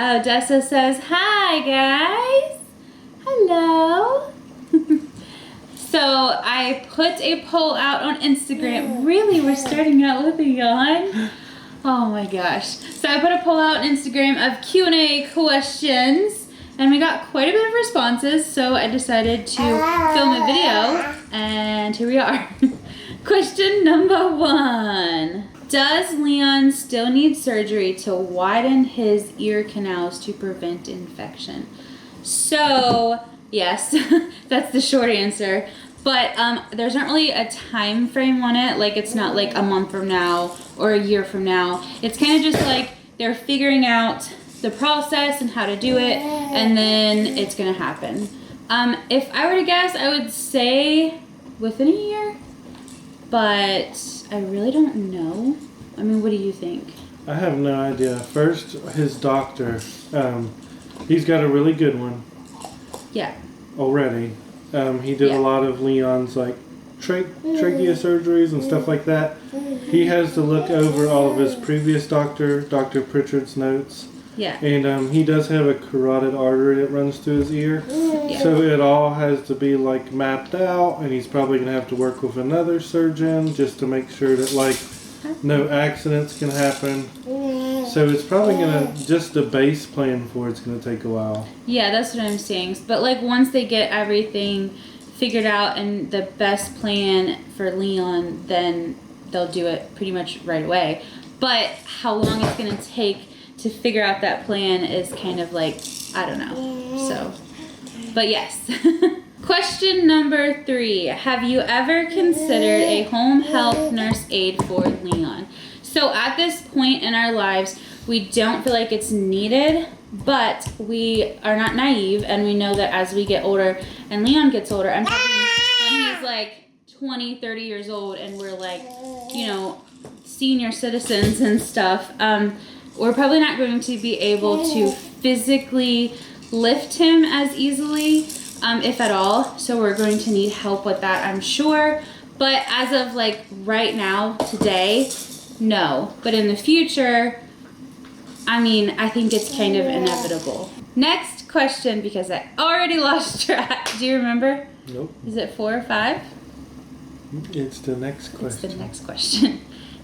Odessa says, hi guys. Hello. So I put a poll out on Instagram. Really, we're starting out with a yawn? Oh my gosh. So I put a poll out on Instagram of Q&A questions, and we got quite a bit of responses, so I decided to film a video, and here we are. Question number 1. Does Leon still need surgery to widen his ear canals to prevent infection? So, yes, that's the short answer. But there's not really a time frame on it. Like, it's not like a month from now or a year from now. It's kind of just like they're figuring out the process and how to do it, and then it's going to happen. If I were to guess, I would say within a year, but I really don't know. I mean, what do you think? I have no idea. First, his doctor, he's got a really good one. Yeah. Already. He did a lot of Leon's like trachea surgeries and stuff like that. He has to look over all of his previous Dr. Pritchard's notes. Yeah. And he does have a carotid artery that runs through his ear. Yeah. So it all has to be like mapped out, and he's probably going to have to work with another surgeon just to make sure that like no accidents can happen. So it's probably going to, just the base plan for it's going to take a while. Yeah, that's what I'm saying. But like once they get everything figured out and the best plan for Leon, then they'll do it pretty much right away. But how long it's going to take to figure out that plan is kind of like, I don't know. So, but yes. Question number 3. Have you ever considered a home health nurse aide for Leon? So at this point in our lives, we don't feel like it's needed, but we are not naive, and we know that as we get older and Leon gets older, I'm talking when he's like 20, 30 years old and we're like, you know, senior citizens and stuff, we're probably not going to be able to physically lift him as easily, if at all. So we're going to need help with that, I'm sure. But as of like right now, today, no. But in the future, I mean, I think it's kind of inevitable. Next question, because I already lost track. Do you remember? Nope. Is it 4 or 5? It's the next question. It's the next question.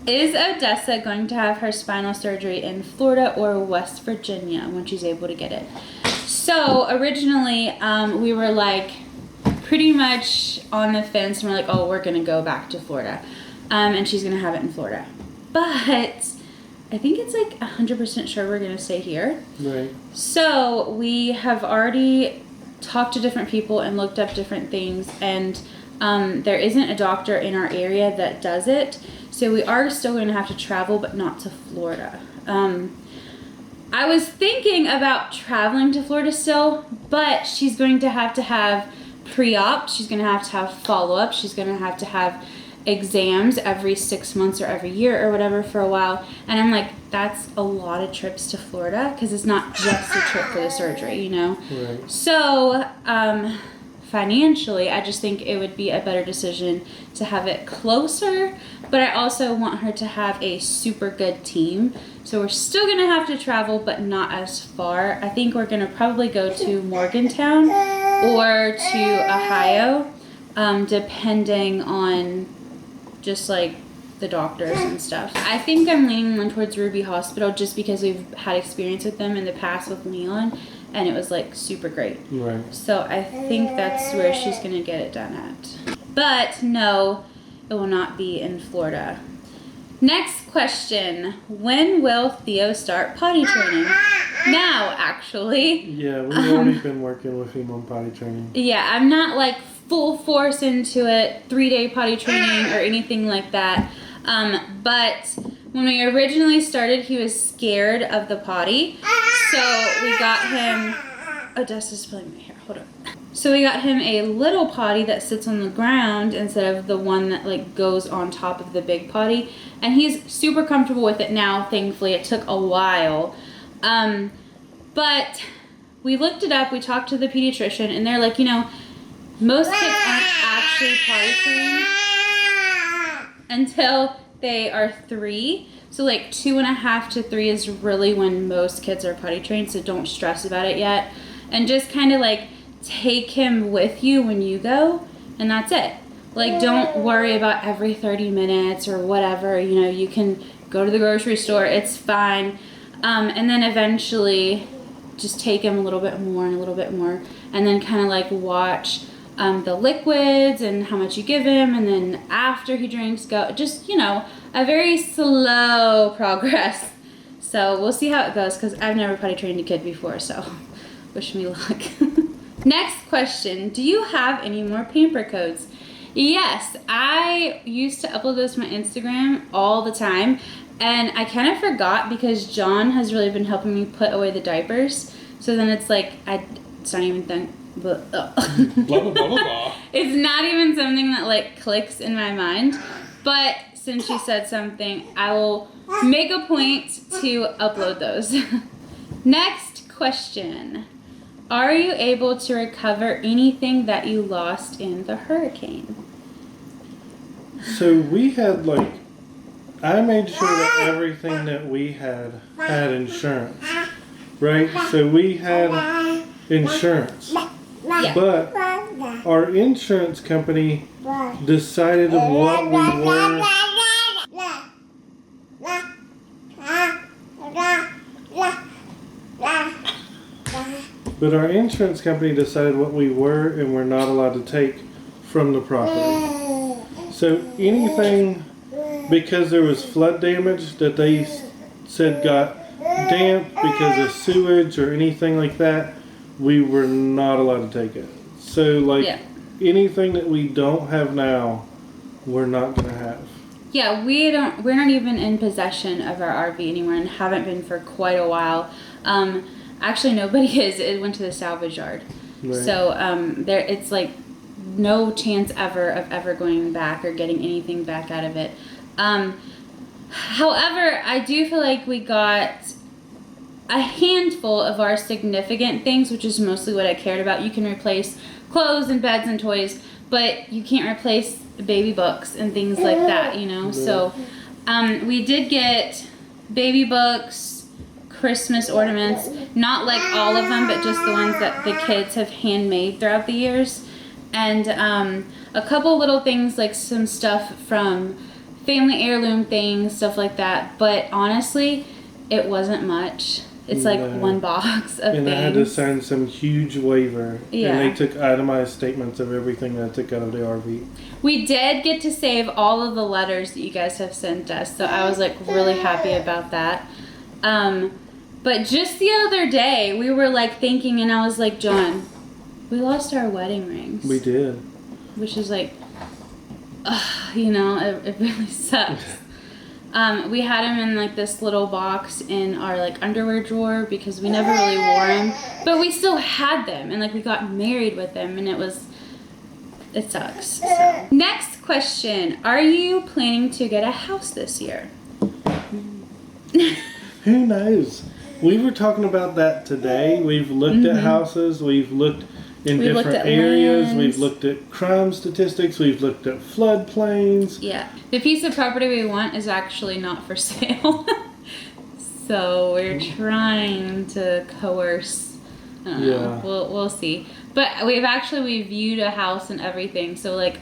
Is Odessa going to have her spinal surgery in Florida or West Virginia when she's able to get it? So originally, we were like pretty much on the fence, and we're like, oh, we're going to go back to Florida. And she's going to have it in Florida. But I think it's like 100% sure we're going to stay here. Right. So we have already talked to different people and looked up different things, and there isn't a doctor in our area that does it. So we are still going to have to travel, but not to Florida. I was thinking about traveling to Florida still, but she's going to have pre-op. She's going to have follow-up. She's going to have exams every 6 months or every year or whatever for a while. And I'm like, that's a lot of trips to Florida, because it's not just a trip for the surgery, you know? Right. So, financially, I just think it would be a better decision to have it closer, but I also want her to have a super good team. So we're still going to have to travel, but not as far. I think we're going to probably go to Morgantown or to Ohio, depending on just like the doctors and stuff. I think I'm leaning more towards Ruby Hospital just because we've had experience with them in the past with Leon, and it was like super great. Right. So I think that's where she's going to get it done at. But no, it will not be in Florida. Next question. When will Theo start potty training? Now, actually. Yeah, we've already been working with him on potty training. Yeah, I'm not like full force into it, 3-day potty training or anything like that. But when we originally started, he was scared of the potty. So we got him, Odessa's pulling my hair, hold on. So we got him a little potty that sits on the ground instead of the one that like goes on top of the big potty. And he's super comfortable with it now, thankfully. It took a while. But we looked it up, we talked to the pediatrician, and they're like, you know, most kids aren't actually potty trained until they are 3. So like 2.5 to 3 is really when most kids are potty trained, so don't stress about it yet. And just kind of like take him with you when you go, and that's it. Like, don't worry about every 30 minutes or whatever. You know, you can go to the grocery store, it's fine. And then eventually just take him a little bit more and a little bit more, and then kind of like watch the liquids and how much you give him, and then after he drinks, go, just, you know, a very slow progress. So we'll see how it goes, because I've never potty trained a kid before, so wish me luck. Next question, do you have any more pamper codes? Yes, I used to upload those to my Instagram all the time, and I kind of forgot because John has really been helping me put away the diapers. So then it's like, it's not even done. Blah, blah, blah, blah. It's not even something that like clicks in my mind. But since you said something, I will make a point to upload those. Next question. Are you able to recover anything that you lost in the hurricane? So we had like, I made sure that everything that we had insurance, right? So we had insurance. Yeah. But our insurance company decided of what we were. But our insurance company decided what we were and were not allowed to take from the property. So anything, because there was flood damage that they said got damp because of sewage or anything like that, we were not allowed to take it. So like anything that we don't have now, we're not gonna have. Yeah, we're not even in possession of our RV anymore and haven't been for quite a while. Actually nobody is. It went to the salvage yard. Right. So it's like no chance ever of ever going back or getting anything back out of it. However, I do feel like we got a handful of our significant things, which is mostly what I cared about. You can replace clothes and beds and toys, but you can't replace baby books and things like that, you know? So we did get baby books, Christmas ornaments, not like all of them, but just the ones that the kids have handmade throughout the years. And a couple little things, like some stuff from family heirloom things, stuff like that. But honestly, it wasn't much. It's like one box of and things. I had to sign some huge waiver. Yeah. And they took itemized statements of everything that I took out of the RV. We did get to save all of the letters that you guys have sent us, so I was like really happy about that. But just the other day, we were like thinking, and I was like, John, we lost our wedding rings. We did. Which is like, you know, it really sucks. We had them in like this little box in our like underwear drawer because we never really wore them, but we still had them, and like we got married with them, and it sucks. So. Next question, are you planning to get a house this year? Who knows? We were talking about that today. We've looked at houses, we've looked in different areas, lands. We've looked at crime statistics, we've looked at floodplains. Yeah. The piece of property we want is actually not for sale. So we're trying to coerce. I don't know. We'll see. But we viewed a house and everything, so like,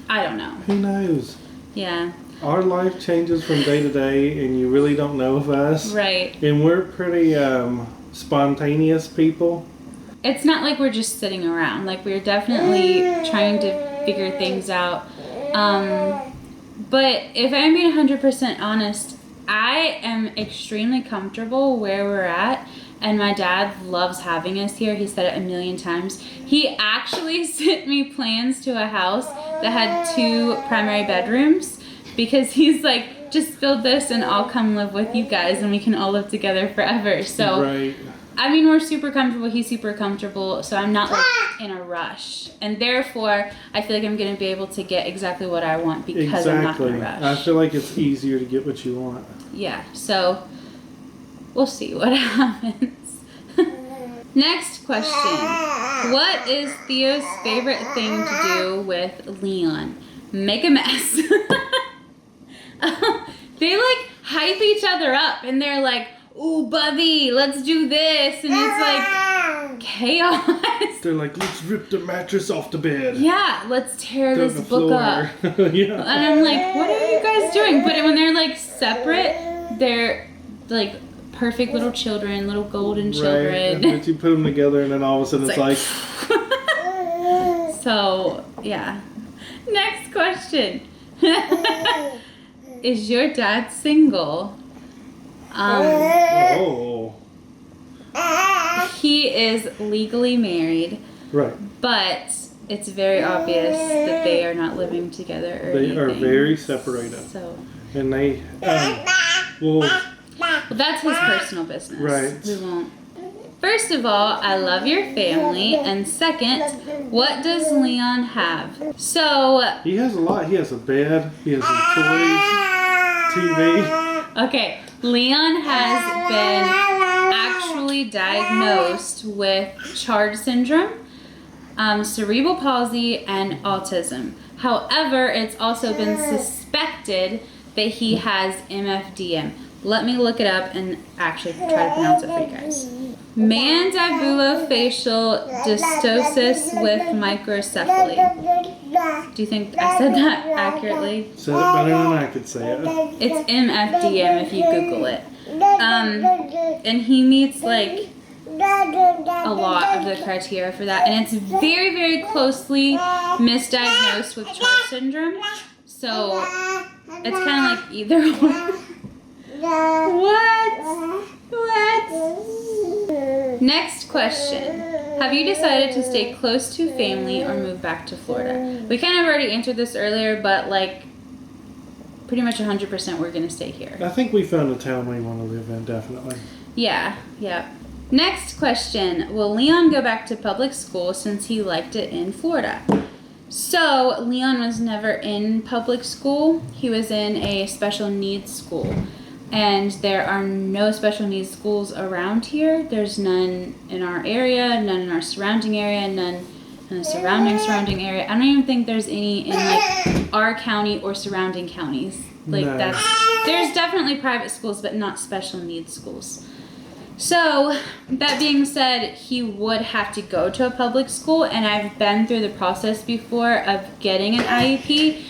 I don't know. Who knows? Yeah. Our life changes from day to day, and you really don't know of us. Right. And we're pretty spontaneous people. It's not like we're just sitting around. Like, we're definitely trying to figure things out. But if I'm being 100% honest, I am extremely comfortable where we're at. And my dad loves having us here. He said it a million times. He actually sent me plans to a house that had 2 primary bedrooms because he's like, just build this and I'll come live with you guys and we can all live together forever. So, right. I mean, we're super comfortable. He's super comfortable. So I'm not like in a rush. And therefore, I feel like I'm going to be able to get exactly what I want because I'm not in a rush. I feel like it's easier to get what you want. Yeah. So we'll see what happens. Next question. What is Theo's favorite thing to do with Leon? Make a mess. They like hype each other up, and they're like, "Ooh, Bubby, let's do this," and it's like chaos. They're like, let's rip the mattress off the bed. Yeah, let's tear this book up. Yeah. And I'm like, what are you guys doing? But when they're like separate, they're like perfect little children, little golden children. Right. And then you put them together, and then all of a sudden it's like So, yeah. Next question. Is your dad single? Oh. He is legally married. Right. But it's very obvious that they are not living together or They anything. are very separated. So. And they, well, that's his personal business. Right. We won't. First of all, I love your family. And second, what does Leon have? So. he has a lot. He has a bed. He has some toys, TV. Okay. Leon has been actually diagnosed with Charge syndrome, cerebral palsy, and autism. However, it's also been suspected that he has MFDM. Let me look it up and actually try to pronounce it for you guys. Mandibulofacial dystosis with microcephaly. Do you think I said that accurately? Said it better than I could say it. It's MFDM if you Google it. And he meets like a lot of the criteria for that, and it's very, very closely misdiagnosed with Charge syndrome. So it's kind of like either one. What? Next question. Have you decided to stay close to family or move back to Florida? We kind of already answered this earlier, but like pretty much 100% we're going to stay here. I think we found a town we want to live in, definitely. Yeah. Next question. Will Leon go back to public school since he liked it in Florida? So, Leon was never in public school. He was in a special needs school. And there are no special needs schools around here. There's none in our area, none in our surrounding area, none in the surrounding area. I don't even think there's any in like our county or surrounding counties. Like No. there's definitely private schools, but not special needs schools. So, that being said, he would have to go to a public school, and I've been through the process before of getting an IEP,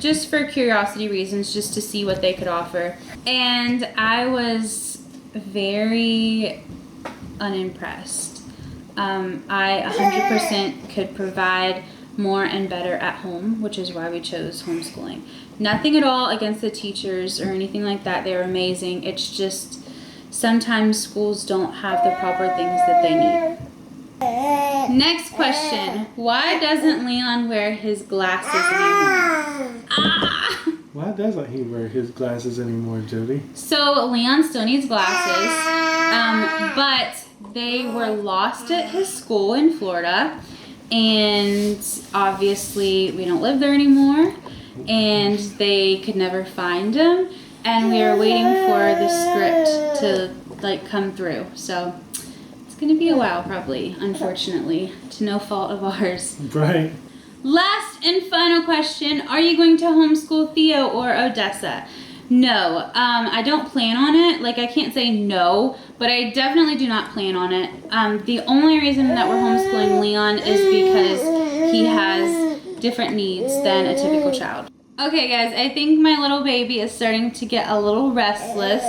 just for curiosity reasons, just to see what they could offer. And I was very unimpressed. I 100% could provide more and better at home, which is why we chose homeschooling. Nothing at all against the teachers or anything like that. They were amazing. It's just sometimes schools don't have the proper things that they need. Next question. Why doesn't Leon wear his glasses anymore? Why doesn't he wear his glasses anymore, Jody? So Leon still needs glasses, but they were lost at his school in Florida, and obviously we don't live there anymore, and they could never find them, and we are waiting for the script to like come through. So it's gonna be a while probably, unfortunately, to no fault of ours. Right. Last and final question. Are you going to homeschool Theo or Odessa? No. I don't plan on it. Like, I can't say no, but I definitely do not plan on it. The only reason that we're homeschooling Leon is because he has different needs than a typical child. Okay, guys, I think my little baby is starting to get a little restless.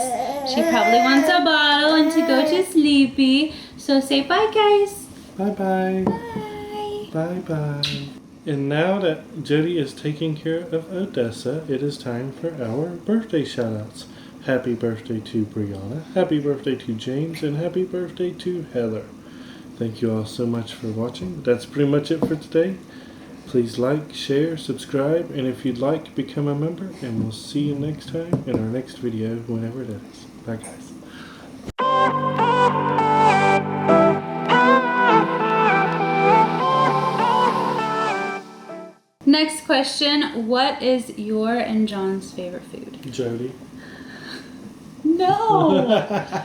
She probably wants a bottle and to go to sleepy. So say bye, guys. Bye-bye. Bye. Bye-bye. And now that Jody is taking care of Odessa, it is time for our birthday shoutouts. Happy birthday to Brianna, happy birthday to James, and happy birthday to Heather. Thank you all so much for watching. That's pretty much it for today. Please like, share, subscribe, and if you'd like, become a member, and we'll see you next time in our next video, whenever it is. Bye, guys. Next question. What is your and John's favorite food? Jody. No!